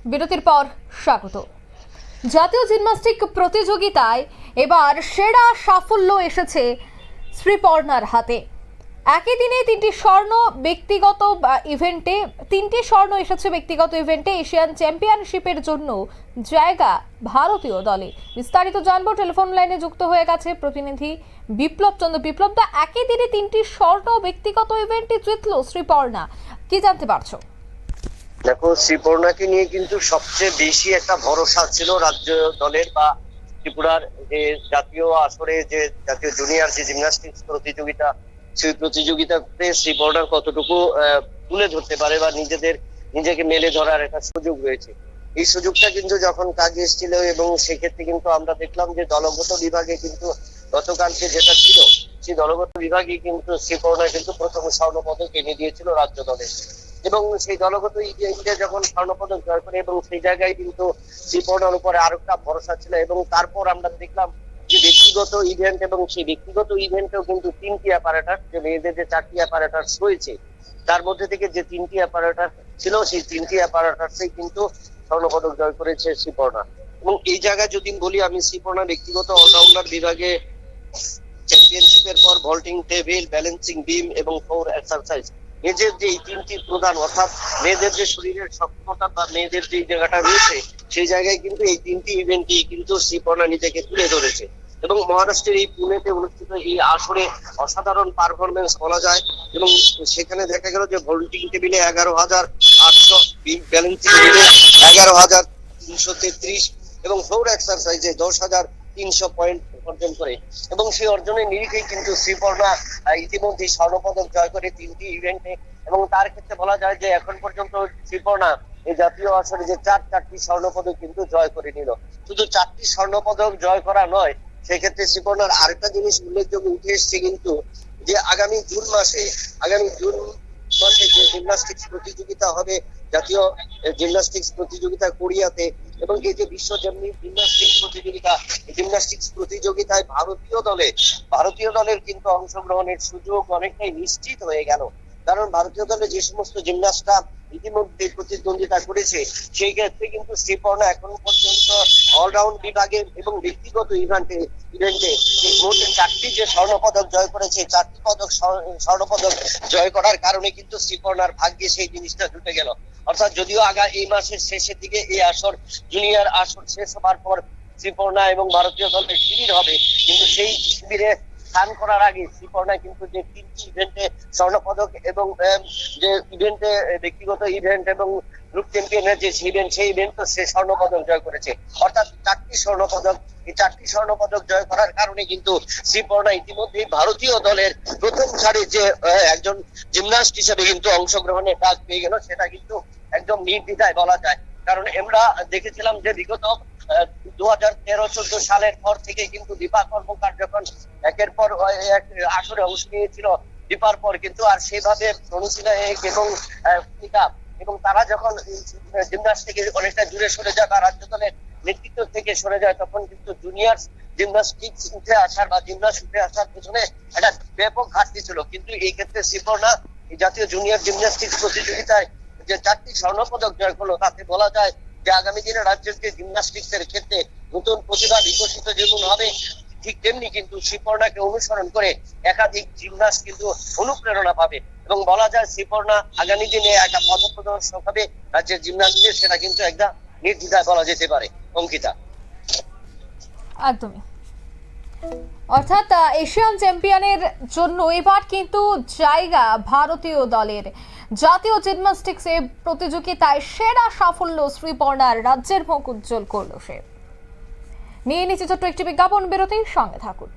বিরতির পর স্বাগত। জাতীয় জিমন্যাস্টিক প্রতিযোগিতায় এবার সেরা সাফল্য এসেছে শ্রীপর্ণার হাতে। একই দিনে তিনটি স্বর্ণ এসেছে ব্যক্তিগত ইভেন্টে। এশিয়ান চ্যাম্পিয়নশিপের জন্য জায়গা ভারতীয় দলে। বিস্তারিত জানবো, টেলিফোন লাইনে যুক্ত হয়ে গেছে প্রতিনিধি বিপ্লব চন্দ্র। বিপ্লব দা, একই দিনে তিনটি স্বর্ণ ব্যক্তিগত ইভেন্টে জিতলো শ্রীপর্ণা, কি জানতে পারছো? দেখো, শ্রীপর্ণাকে নিয়ে কিন্তু সবচেয়ে বেশি একটা ভরসা ছিল রাজ্য দলের বা ত্রিপুরার যে জাতীয় আসরে যে জাতীয় জুনিয়র যে জিমন্যাস্টিক্স প্রতিযোগিতা, সেই প্রতিযোগিতাতে শ্রীপর্ণা কতটুকু তুলে ধরতে পারে বা নিজেকে মেলে ধরার একটা সুযোগ রয়েছে। এই সুযোগটা কিন্তু যখন কাজে এসেছিল এবং সেক্ষেত্রে কিন্তু আমরা দেখলাম যে দলগত বিভাগে কিন্তু গতকালকে যেটা ছিল সেই দলগত বিভাগে কিন্তু শ্রীপর্ণা কিন্তু প্রথম স্বর্ণ পদক এনে দিয়েছিল রাজ্য দলে। এবং সেই দলগত ইভেন্টে যখন স্বর্ণপদক জয় করে এবং সেই জায়গায় কিন্তু শ্রীপর্ণার উপরে আরো একটা ভরসা ছিল। এবং তারপর আমরা দেখলাম যে ব্যক্তিগত ইভেন্ট, এবং সেই ব্যক্তিগত ইভেন্টেও কিন্তু তিনটি অ্যাপারেটার, যে মেয়েদের যে চারটি অ্যাপারেটার রয়েছে তার মধ্যে থেকে যে তিনটি অ্যাপারেটার ছিল সেই তিনটি অ্যাপারেটার্সেই কিন্তু স্বর্ণপদক জয় করেছে শ্রীপর্ণা। এবং এই জায়গায় যদি বলি, আমি শ্রীপর্ণা ব্যক্তিগত অলরাউন্ডার বিভাগে চ্যাম্পিয়নশিপের পর ভল্টিং টেবিল, ব্যালেন্সিং বিম এবং ফোর এক্সারসাইজ, মেয়েদের যে এই তিনটি প্রধান, অর্থাৎ মেয়েদের যে শরীরের সক্ষমতা বা মেয়েদের যে জায়গাটা রয়েছে সেই জায়গায় কিন্তু এই তিনটি ইভেন্টে কিন্তু শ্রীপর্ণা নিজেকে তুলে ধরেছে। এবং মহারাষ্ট্রের এই পুনেতে অনুষ্ঠিত এই আসরে অসাধারণ পারফরমেন্স বলা যায়। এবং সেখানে দেখা গেল যে ভল্টিং টেবিলে 11,800, ব্যালেন্সিং বিমে 11,333 এবং ফ্লোর এক্সারসাইজে 10,300 পয়েন্ট অর্জন করে। এবং সেই অর্জনের নিরিখেই কিন্তু শ্রীপর্ণা ইতিমধ্যে স্বর্ণপদক জয় করে তিনটি ইভেন্টে। এবং তার ক্ষেত্রে বলা যায় যে এখন পর্যন্ত শ্রীপর্ণা এই জাতীয় আসরে যে চারটি স্বর্ণপদক কিন্তু জয় করে নিল। শুধু চারটি স্বর্ণপদক জয় করা নয়, সেক্ষেত্রে শ্রীপর্ণার আরেকটা জিনিস উল্লেখযোগ্য উঠে এসছে কিন্তু, যে আগামী জুন মাসে যে জিমন্যাস্টিক্স প্রতিযোগিতা হবে, জাতীয় জিমন্যাস্টিক্স প্রতিযোগিতা কোরিয়াতে, এবং এই যে বিশ্ব জিমন্যাস্টিক্স প্রতিযোগিতায় ভারতীয় দলের কিন্তু অংশগ্রহণের সুযোগ অনেকটাই নিশ্চিত হয়ে গেল। কারণ ভারতীয় দলে যে সমস্ত জিমন্যাস্টরা ইতিমধ্যে প্রতিদ্বন্দ্বিতা করেছে সেই ক্ষেত্রে কিন্তু শ্রীপর্ণা এখন পর্যন্ত অলরাউন্ড বিভাগে এবং ব্যক্তিগত ইভেন্টে মোট চারটি যে স্বর্ণপদক জয় করেছে, চারটি স্বর্ণপদক জয় করার কারণে কিন্তু শ্রীপর্ণার ভাগ্যে সেই জিনিসটা জুটে গেল। অর্থাৎ যদিও এই মাসের শেষের দিকে এই জুনিয়র আসর শেষ হবার পর শ্রীপর্ণা এবং ভারতীয় দলের শিবির হবে, কিন্তু সেই শিবিরে স্থান করার আগে শ্রীপর্ণা কিন্তু যে তিনটি ইভেন্টে স্বর্ণপদক এবং যে ইভেন্টে ব্যক্তিগত ইভেন্ট এবং গ্রুপ চ্যাম্পিয়নের যে সেই ইভেন্ট সে স্বর্ণপদক জয় করেছে। অর্থাৎ এই চারটি স্বর্ণপদক জয় করার কারণে কিন্তু শ্রীপর্ণা ইতিমধ্যেই ভারতীয় দলের প্রথম সারির যে একজন জিমন্যাস্ট হিসেবে কিন্তু অংশগ্রহণের ডাক পেয়ে গেল। সেটা কিন্তু একদম নির্দ্বিধায় বলা যায়। কারণ আমরা দেখেছিলাম যে বিগত 2013-14 সালের পর থেকে কিন্তু দীপা কর্মকার যখন একের পর এক আসরে অংশ নিয়েছিল, দীপার পর কিন্তু আর সেভাবে অনুশীলন এবং তারা যখন জিমন্যাস্ট থেকে অনেকটা দূরে সরে যায় বা রাজ্য দলের নেতৃত্ব থেকে সরে যায়, তখন কিন্তু জুনিয়র জিমন্যাস্টিক্স উঠে আসার বা জিমন্যাস্ট উঠে আসার পেছনে একটা ব্যাপক ঘাটতি ছিল। কিন্তু এই ক্ষেত্রে শ্রীপর্ণা এই জাতীয় জুনিয়র জিমন্যাস্টিক্স প্রতিযোগিতায় যে চারটি স্বর্ণপদক জয় করলো, তাতে বলা যায় যে আগামী দিনে রাজ্যের যে জিমন্যাস্টিক্স এর ক্ষেত্রে নতুন প্রতিভা বিকশিত যেমন হবে, ঠিক তেমনি কিন্তু শ্রীপর্ণাকে অনুসরণ করে একাধিক জিমন্যাস্ট কিন্তু অনুপ্রেরণা পাবে। এবং বলা যায় শ্রীপর্ণা আগামী দিনে একটা পথপ্রদর্শক হবে রাজ্যের জিমন্যাস্টদের, সেটা কিন্তু একটা নির্দ্বিধায় বলা যেতে পারে। অঙ্কিতা, একদমই। অর্থাৎ এশিয়ান চ্যাম্পিয়নের জন্য এবার কিন্তু জায়গা ভারতীয় দলের। জাতীয় জিমন্যাস্টিক্স প্রতিযোগিতায় সেরা সাফল্য শ্রীপর্ণার, রাজ্যের মুখ উজ্জ্বল করল সে। নিয়ে নিচ্ছে ছোট্ট একটি বিজ্ঞাপন বিরতির সঙ্গে থাকুন।